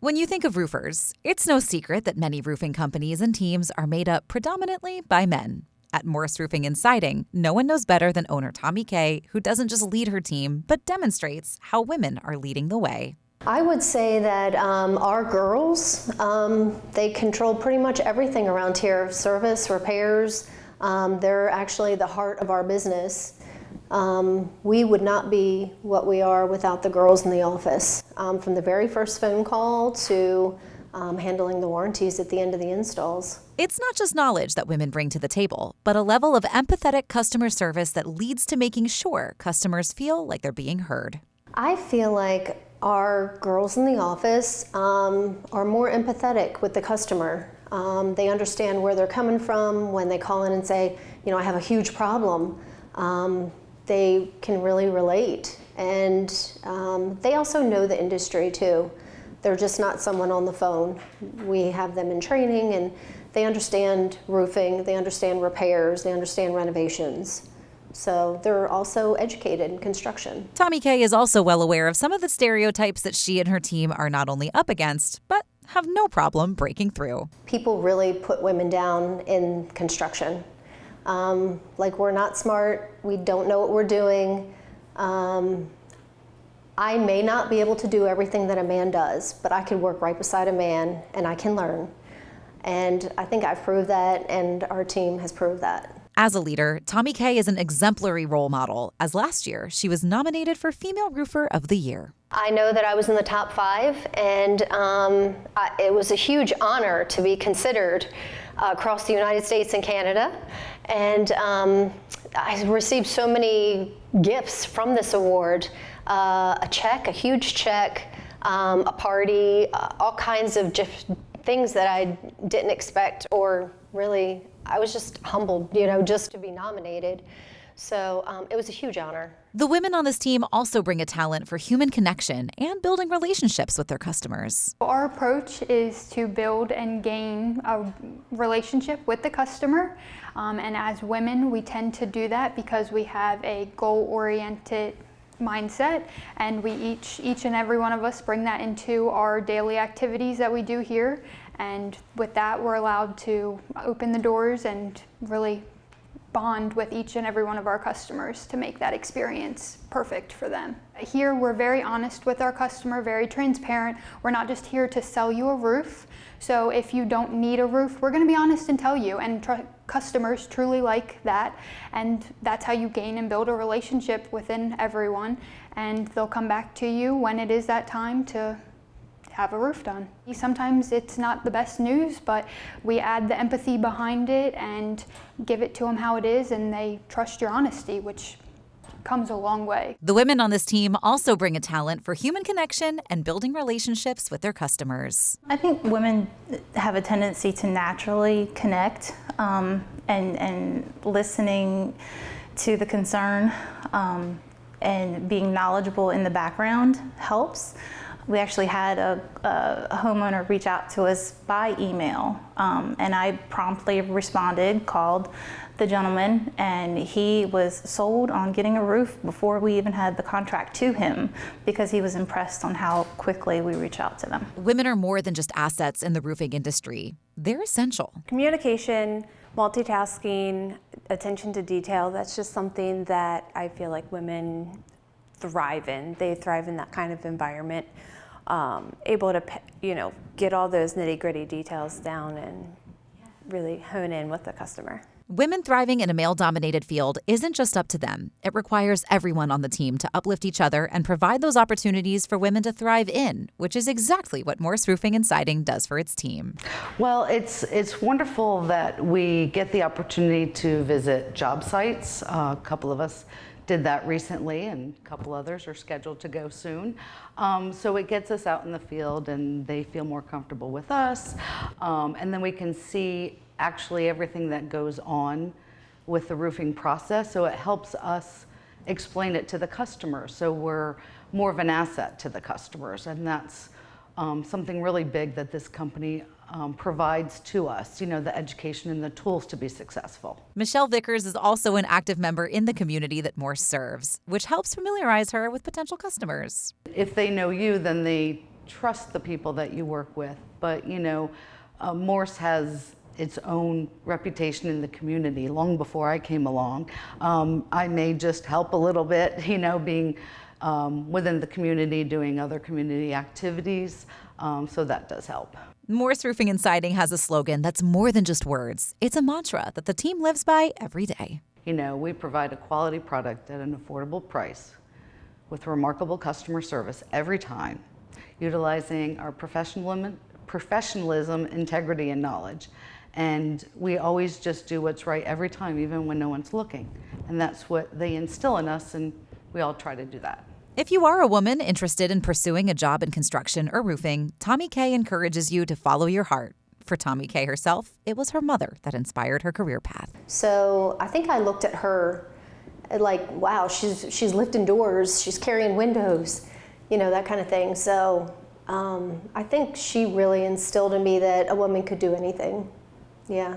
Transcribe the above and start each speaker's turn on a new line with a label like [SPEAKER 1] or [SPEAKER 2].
[SPEAKER 1] When you think of roofers, it's no secret that many roofing companies and teams are made up predominantly by men. At Morse Roofing and Siding, no one knows better than owner Tommy Kay, who doesn't just lead her team, but demonstrates how women are leading the way.
[SPEAKER 2] I would say that our girls, they control pretty much everything around here. Service, repairs, they're actually the heart of our business. We would not be what we are without the girls in the office. From the very first phone call to handling the warranties at the end of the installs.
[SPEAKER 1] It's not just knowledge that women bring to the table, but a level of empathetic customer service that leads to making sure customers feel like they're being heard.
[SPEAKER 2] I feel like our girls in the office are more empathetic with the customer. They understand where they're coming from when they call in and say, I have a huge problem. They can really relate. And they also know the industry too. They're just not someone on the phone. We have them in training and they understand roofing, they understand repairs, they understand renovations. So they're also educated in construction.
[SPEAKER 1] Tommy Kay is also well aware of some of the stereotypes that she and her team are not only up against, but have no problem breaking through.
[SPEAKER 2] People really put women down in construction. Like we're not smart, we don't know what we're doing. I may not be able to do everything that a man does, but I can work right beside a man and I can learn. And I think I've proved that, and our team has proved that.
[SPEAKER 1] As a leader, Tommy Kay is an exemplary role model, as last year she was nominated for Female Roofer of the Year.
[SPEAKER 2] I know that I was in the top 5, and it was a huge honor to be considered across the United States and Canada. And I received so many gifts from this award, a check, a huge check, a party, all kinds of things that I didn't expect, or really, I was just humbled, just to be nominated. So it was a huge honor.
[SPEAKER 1] The women on this team also bring a talent for human connection and building relationships with their customers.
[SPEAKER 3] Our approach is to build and gain a relationship with the customer. And as women, we tend to do that because we have a goal-oriented mindset, and we each and every one of us bring that into our daily activities that we do here. And with that, we're allowed to open the doors and really bond with each and every one of our customers to make that experience perfect for them. Here, we're very honest with our customer, very transparent. We're not just here to sell you a roof. So if you don't need a roof, we're going to be honest and tell you, and customers truly like that. And that's how you gain and build a relationship within everyone. And they'll come back to you when it is that time to have a roof done. Sometimes it's not the best news, but we add the empathy behind it and give it to them how it is, and they trust your honesty, which comes a long way.
[SPEAKER 1] The women on this team also bring a talent for human connection and building relationships with their customers.
[SPEAKER 4] I think women have a tendency to naturally connect, and listening to the concern and being knowledgeable in the background helps. We actually had a homeowner reach out to us by email, and I promptly responded, called the gentleman, and he was sold on getting a roof before we even had the contract to him because he was impressed on how quickly we reach out to them.
[SPEAKER 1] Women are more than just assets in the roofing industry. They're essential.
[SPEAKER 5] Communication, multitasking, attention to detail, that's just something that I feel like women thrive in. They thrive in that kind of environment, able to, get all those nitty-gritty details down and really hone in with the customer.
[SPEAKER 1] Women thriving in a male-dominated field isn't just up to them. It requires everyone on the team to uplift each other and provide those opportunities for women to thrive in, which is exactly what Morse Roofing and Siding does for its team.
[SPEAKER 6] Well, it's wonderful that we get the opportunity to visit job sites. A couple of us did that recently, and a couple others are scheduled to go soon. So it gets us out in the field, and they feel more comfortable with us. And then we can see actually everything that goes on with the roofing process. So it helps us explain it to the customer. So we're more of an asset to the customers. And that's something really big that this company provides to us, the education and the tools to be successful.
[SPEAKER 1] Michelle Vickers is also an active member in the community that Morse serves, which helps familiarize her with potential customers.
[SPEAKER 6] If they know you, then they trust the people that you work with. But Morse has its own reputation in the community long before I came along. I may just help a little bit, being within the community, doing other community activities, so that does help.
[SPEAKER 1] Morse Roofing and Siding has a slogan that's more than just words. It's a mantra that the team lives by every day.
[SPEAKER 6] We provide a quality product at an affordable price with remarkable customer service every time, utilizing our professionalism, integrity, and knowledge. And we always just do what's right every time, even when no one's looking. And that's what they instill in us, and we all try to do that.
[SPEAKER 1] If you are a woman interested in pursuing a job in construction or roofing, Tommy Kay encourages you to follow your heart. For Tommy Kay herself, it was her mother that inspired her career path.
[SPEAKER 2] So I think I looked at her like, wow, she's lifting doors, she's carrying windows, that kind of thing. So I think she really instilled in me that a woman could do anything. Yeah.